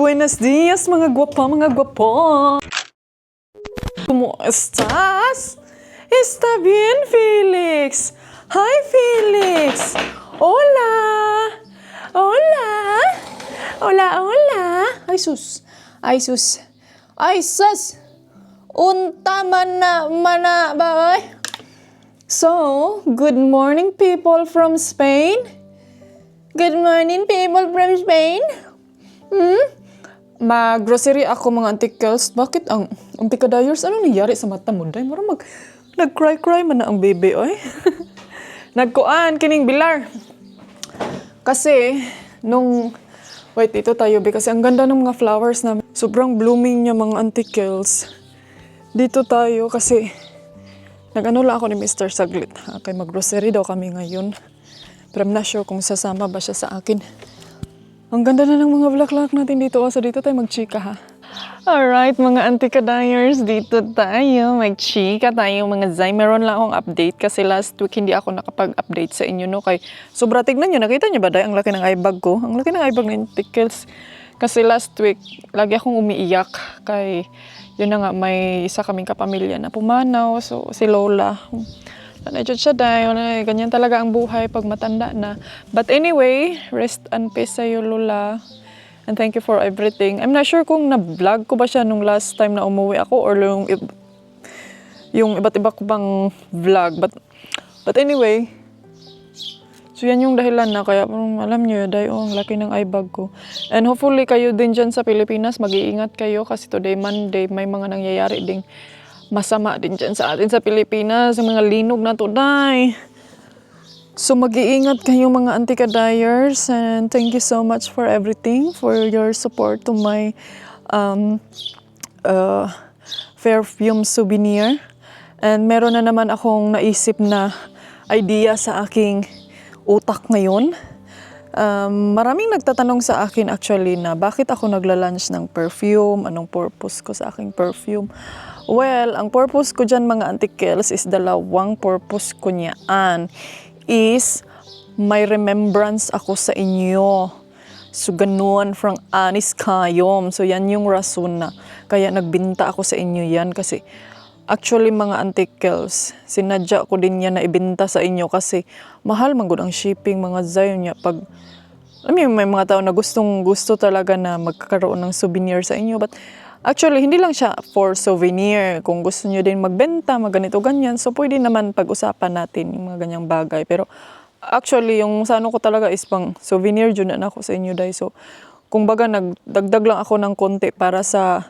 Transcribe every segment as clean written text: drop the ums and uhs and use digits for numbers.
buenos dias mga guwapa, mga guwapo. ¿Cómo estás? Está bien, Felix. Hi, Felix. Hola. Hola. Hola, hola. Ay, sus. Ay, sus. Ay, sus. Unta mana ba? So, good morning people from Spain. Good morning people from Spain. Mag-grocery ako mga antikels. Bakit ang pikadayers? Anong nangyari sa mata mo? Day, marang nag-cry-cry man na ang baby, oy. Nagkuan, kining bilar. Kasi, wait, ito tayo, kasi ang ganda ng mga flowers namin. Sobrang blooming niya mga antikels. Dito tayo kasi, nag-ano lang ako ni Mr. Saglit. Kaya mag-grocery daw kami ngayon. Pero I'm not sure kung sasama ba siya sa akin. Ang ganda na ng mga bulaklak natin dito. So dito tayo magchika ha. Alright mga antikadayers, dito tayo magchika tayo mga zay. Meron lang akong update kasi last week hindi ako nakapag-update sa inyo no. Kay sobra tignan nyo, nakita nyo ba day ang laki ng eyebag ko? Ang laki ng eyebag ng antikels. Kasi last week, lagi akong umiiyak. Kay yun na nga, may isa kaming kapamilya na pumanaw. So si Lola. Nandiyan siya dahil ganyan talaga ang buhay pag matanda na. But anyway, rest and peace sa'yo, Lola. And thank you for everything. I'm not sure kung na-vlog ko ba siya nung last time na umuwi ako or yung iba't iba ko bang vlog. But anyway, so yan yung dahilan na kaya alam nyo, dahil ang laki ng eyebag ko. And hopefully kayo din dyan sa Pilipinas, mag-iingat kayo kasi today Monday, may mga nangyayari ding masama din dyan sa atin sa Pilipinas, yung mga linog na tunay. So mag-iingat kayo mga antikadayers and thank you so much for everything, for your support to my perfume souvenir. And meron na naman akong naisip na idea sa aking utak ngayon. Maraming nagtatanong sa akin actually na bakit ako nagla-launch ng perfume, anong purpose ko sa aking perfume. Well, ang purpose ko dyan mga antikels is dalawang purpose ko niyaan is may remembrance ako sa inyo. So ganun from Anis Kayom. So yan yung rason na kaya nagbinta ako sa inyo yan kasi actually mga antikels, sinadya ko din yan na ibinta sa inyo kasi mahal man gud ang shipping mga zayon niya pag may mga tao na gusto talaga na magkakaroon ng souvenir sa inyo but actually, hindi lang siya for souvenir. Kung gusto nyo din magbenta, ganito ganyan, so pwede naman pag-usapan natin yung mga ganyang bagay. Pero actually, yung sa ano ko talaga is pang souvenir, dyan na ako sa inyo, day. So, kung baga, nagdagdag lang ako ng konti para sa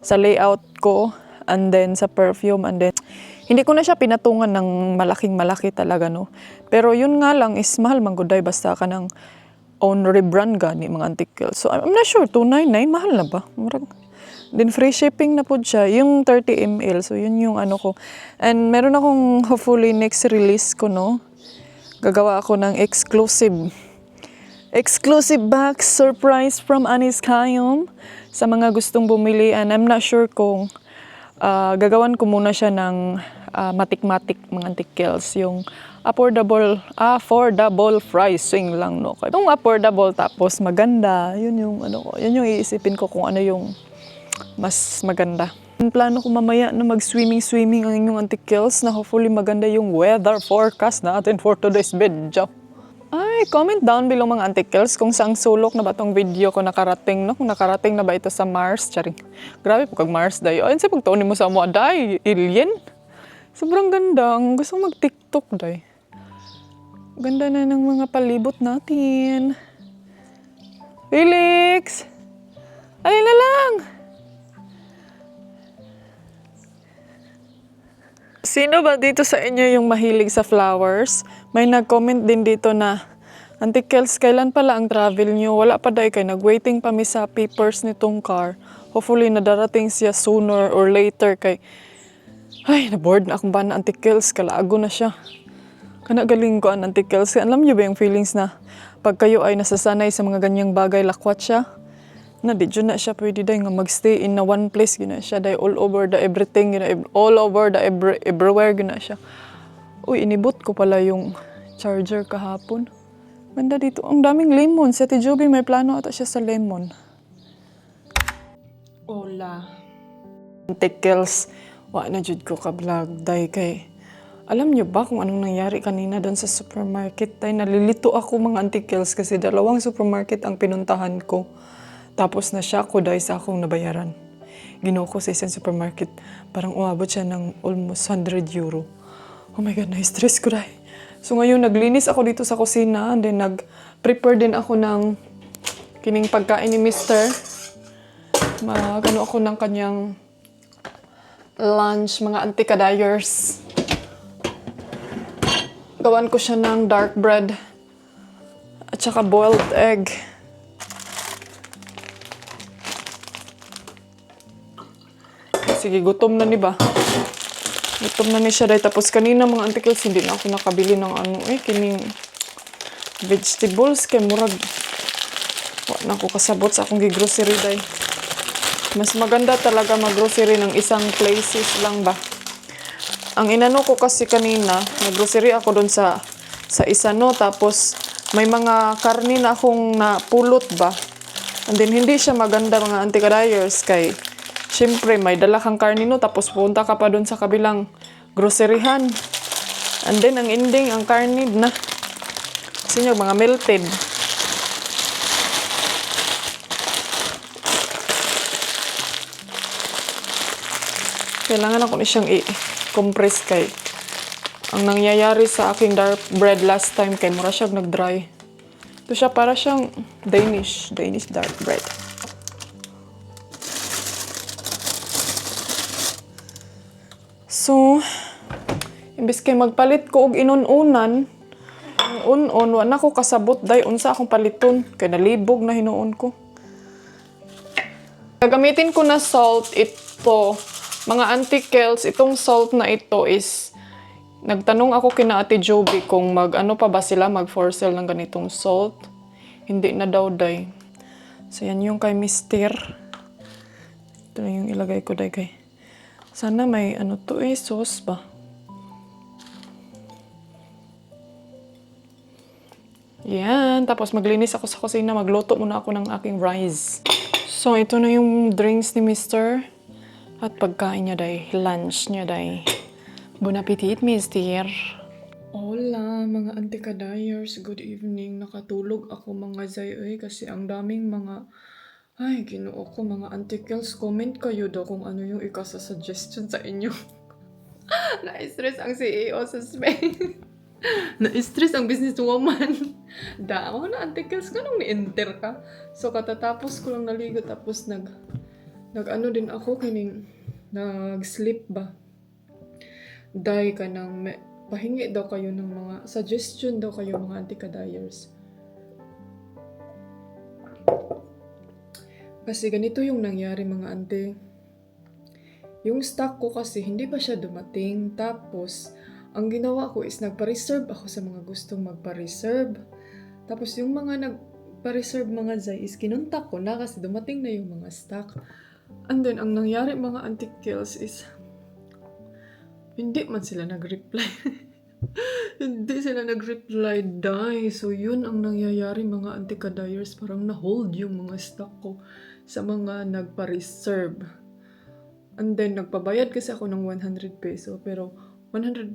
layout ko, and then sa perfume, and then hindi ko na siya pinatungan ng malaking-malaki talaga, no? Pero yun nga lang is mahal man gud day basta ka ng own rebrand gani mga antikels. So, I'm not sure, 299, mahal na ba? Then free shipping na po siya, yung 30 ml. So yun yung ano ko. And meron akong hopefully next release ko, no? Gagawa ako ng exclusive box surprise from Anis Kayom sa mga gustong bumili. And I'm not sure kung gagawan ko muna siya ng matik-matik mga antikels. Yung affordable pricing lang, no? Yung affordable tapos maganda. Yun yung ano ko. Yun yung iisipin ko kung ano yung mas maganda. Plano ko mamaya na mag-swimming ang inyong antikels na hopefully maganda yung weather forecast natin for today's video. Ay, comment down below mga antikels kung saang sulok na ba tong video ko nakarating, no? Kung nakarating na ba ito sa Mars, charing. Grabe po kag Mars day. Ayun sa pagtuon mo sa mo day, alien. Sobrang ganda. Ang gusto mag-TikTok day. Ganda na ng mga palibot natin. Felix! Alin na lang! Sino ba dito sa inyo yung mahilig sa flowers? May nag-comment din dito na, antikels, kailan pala ang travel nyo? Wala pa dahi kay nag-waiting pa mi sa papers nitong car. Hopefully na darating siya sooner or later kay ay, na-board na akong ba na antikels, kalaago na siya. Kanagaling ko ang antikels. Alam nyo ba yung feelings na pag kayo ay nasasanay sa mga ganyang bagay, lakwat siya? Na di dyan na siya pwede dahil nga magstay in na one place gina siya dahil all over the everything all over the everywhere gina siya. Uy, inibot ko pala yung charger kahapon. Ganda dito. Ang daming lemon. Si Ate Joby may plano ata siya sa lemon. Hola. Antikels, wa na jud ko ka vlog day kay. Alam niyo ba kung anong nangyari kanina doon sa supermarket? Day nalilito ako mga antikels kasi dalawang supermarket ang pinuntahan ko. Tapos na siya ko dahil sa akong nabayaran. Ginuha ko sa isang supermarket. Parang umabot siya ng almost 100 euro. Oh my God, na-stress ko dahil. So ngayon, naglinis ako dito sa kusina. And then nag-prepare din ako ng kining pagkain ni Mr. Magano ako ng kanyang lunch, mga antikadayers. Gawan ko siya ng dark bread. At saka boiled egg. Sige, gutom na ni ba? Gutom na ni siya dahil. Tapos kanina mga antikels, hindi na ako nakabili ng kining vegetables. Kaya murag, wala na ako kasabot sa akong gigrocery dahil. Mas maganda talaga mag-grocery ng isang places lang ba? Ang inano ko kasi kanina, nag-grocery ako doon sa isa no. Tapos may mga karni na akong napulot ba? And then hindi siya maganda mga antikadayers kay siyempre, may dala kang karne no, tapos punta ka pa doon sa kabilang groceryhan. And then, ang ending, ang karne na. Kasi nyo, mga melted. Kailangan ako na siyang i-compress kay. Ang nangyayari sa aking dark bread last time kay mura siyang nag-dry. Ito siya para siyang Danish dark bread. So, imbis kay magpalit ko og inununan, unon, wala ko kasabot day unsa akong paliton kay nalibog na hinuon ko. Gagamitin ko na salt ito, mga antikels, itong salt na ito is nagtanong ako kina Ate Joby kung mag-ano pa ba sila mag-for sale ng ganitong salt. Hindi na daw day. So yan yung kay Mister. Ito na yung ilagay ko day kay. Sana may sauce ba? Yan. Tapos maglinis ako sa kusina. Magluto muna ako ng aking rice. So, ito na yung drinks ni Mr. At pagkain niya day. Lunch niya day. Bon appetit, Mister. Hola, mga antikadayers. Good evening. Nakatulog ako mga zay. Kasi ang daming mga... Ay, Ginoo ko mga antikels. Comment kayo daw kung ano yung ikasa-suggestion sa inyo. Na-stress ang CEO sa Spain. Na-stress ang businesswoman. Damo na antikels ka nung ni-enter ka. So katatapos ko lang naligo tapos nag-ano din ako kining nag-sleep ba. Dahil ka nang pahingi daw kayo ng mga suggestion daw kayo mga antikadayers. Kasi ganito yung nangyari mga ante. Yung stock ko kasi hindi pa siya dumating. Tapos, ang ginawa ko is nagpa-reserve ako sa mga gustong magpa-reserve. Tapos yung mga nagpa-reserve mga zay is kinuntak ko na kasi dumating na yung mga stock. And then, ang nangyari mga antikels is hindi man sila nag-reply. Hindi sila nag-reply dahil. So, yun ang nangyayari mga antikadayers. Parang na-hold yung mga stock ko sa mga nagpa-reserve. And then, nagpabayad kasi ako ng 100 peso. Pero, 100%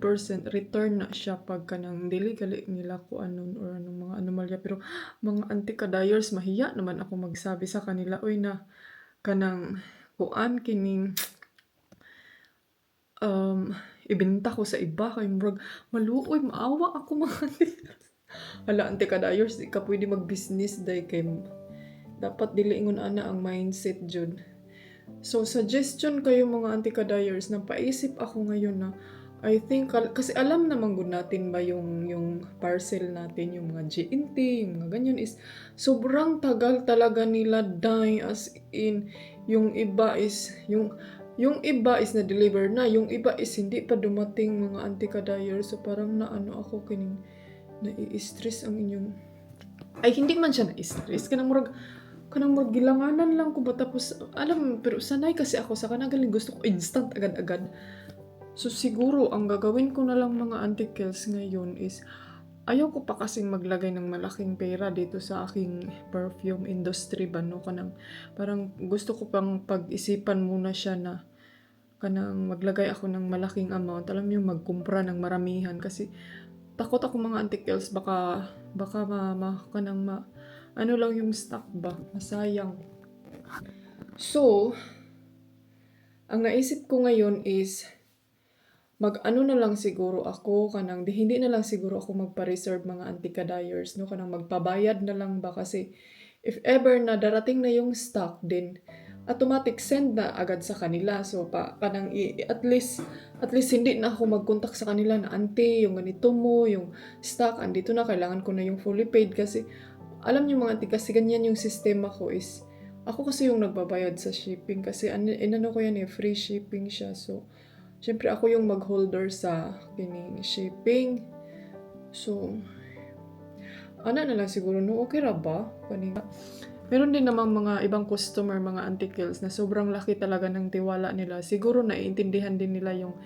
return na siya pagka nang dili-gali nila ko anon or anong mga anomalya. Pero, mga antikadayers, mahiya naman ako magsabi sa kanila, uy na, kanang kuan kining ibenta ko sa iba kay murag maluoy maawa ako mga antikadayers. Hala antikadayers, di ka pwede mag-business day kay dapat dili ingon ana ang mindset jud. So suggestion kayo mga antikadayers na paisip ako ngayon na I think kasi alam naman gud natin ba yung parcel natin yung mga GNT, yung mga ganyan is sobrang tagal talaga nila dai as in yung iba is na-deliver na, yung iba is hindi pa dumating mga antikadayers. So parang naano ako kining nai-stress ang inyong... Ay, hindi man siya na-stress. Kanang murag gilanganan lang ko ba tapos, pero sanay kasi ako sa kanagaling gusto ko instant agad-agad. So siguro, ang gagawin ko na lang mga antikels ngayon is ayaw ko pa kasing maglagay ng malaking pera dito sa aking perfume industry ba, no? Parang gusto ko pang pag-isipan muna siya na kanang maglagay ako ng malaking amount. Alam niyo, magkumpra ng maramihan kasi takot ako mga antikels, baka ano lang yung stock ba, masayang. So, ang naisip ko ngayon is mag-ano na lang siguro ako hindi na lang siguro ako magpa-reserve mga antika-dyers, no? Kanang magpabayad na lang ba kasi if ever na darating na yung stock din, automatic send na agad sa kanila. So at least hindi na ako mag-contact sa kanila na ante, yung ganito mo, yung stock andito na, kailangan ko na yung fully paid kasi alam niyo mga antika, kasi ganyan yung sistema ko is ako kasi yung nagbabayad sa shipping kasi inano ko yan free shipping siya. So syempre ako yung mag-holder sa kining shipping. So, ana na lang siguro, no? Okay ra ba? Meron din namang mga ibang customer, mga antikels, na sobrang laki talaga ng tiwala nila. Siguro naiintindihan din nila yung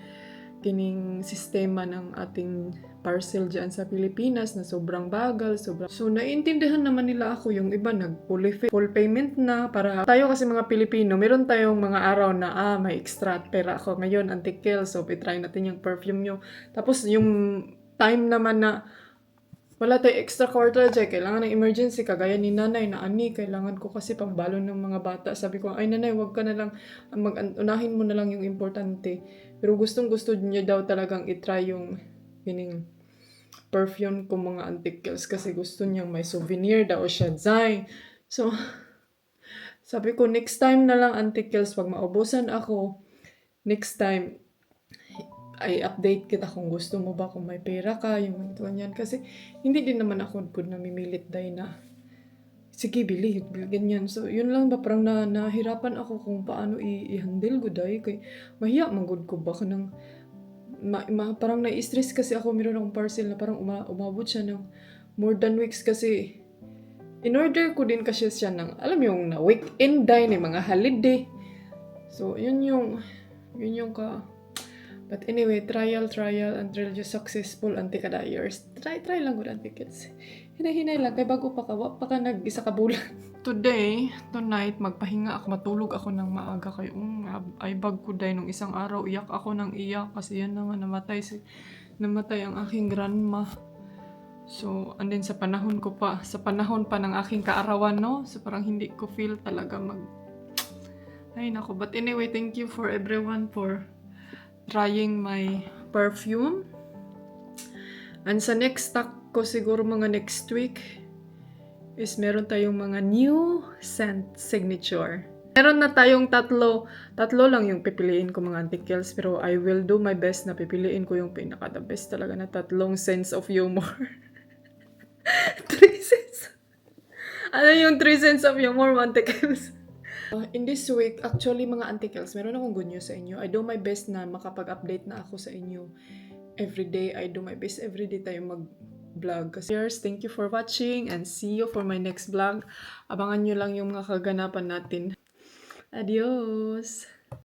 kining sistema ng ating parcel dyan sa Pilipinas na sobrang bagal, So, naiintindihan naman nila ako. Yung iba full payment na para tayo kasi mga Pilipino, meron tayong mga araw na may extra pera ako ngayon, antikel, so try natin yung perfume nyo. Tapos yung time naman na wala tayo extra quarter dyan, kailangan ng emergency, kagaya ni nanay na kailangan ko kasi pangbalon ng mga bata. Sabi ko, ay nanay, wag ka na lang, unahin mo na lang yung importante. Pero gustong-gusto niya daw talagang itry yung kining perfume ko mga antikels kasi gusto niyang may souvenir daw siya design. So, sabi ko, next time na lang antikels, pag maubusan ako, next time, ay update kita kung gusto mo ba, kung may pera ka, yung ganyan. Kasi hindi din naman ako good namimilit dahil na sige, bili, ganyan. So, yun lang ba, parang nahirapan ako kung paano i-handle ko dahil kay mahiya manggod ko ba kanang parang na-stress kasi ako, meron akong parcel na parang umabot siya ng more than weeks kasi in order ko din kasi siya ng, alam yung na weekend day, ni mga holiday. So, yun yung but anyway, trial until you successful antika-dyers. Try lang good antikets. Hinay lang, kay bago pa ka nag-isa ka bulan. Tonight, magpahinga ako, matulog ako ng maaga kayo. Ay bag ko dahil nung isang araw, iyak ako ng iyak kasi yan na nga namatay ang aking grandma. So, and then sa panahon pa ng aking kaarawan, no? So, parang hindi ko feel talaga ay nako. But anyway, thank you for everyone for trying my perfume. And sa next stock ko siguro mga next week is meron tayong mga new scent signature. Meron na tayong tatlo lang yung pipiliin ko mga antikels, pero I will do my best na pipiliin ko yung pinaka the best talaga na tatlong sense of humor. 3 cents. Ano yung 3 cents of humor, antikels? In this week, actually mga antikels, meron akong good news sa inyo. I do my best na makapag-update na ako sa inyo. Everyday, I do my best. Everyday tayo mag-vlog. Thank you for watching and see you for my next vlog. Abangan nyo lang yung mga kaganapan natin. Adios!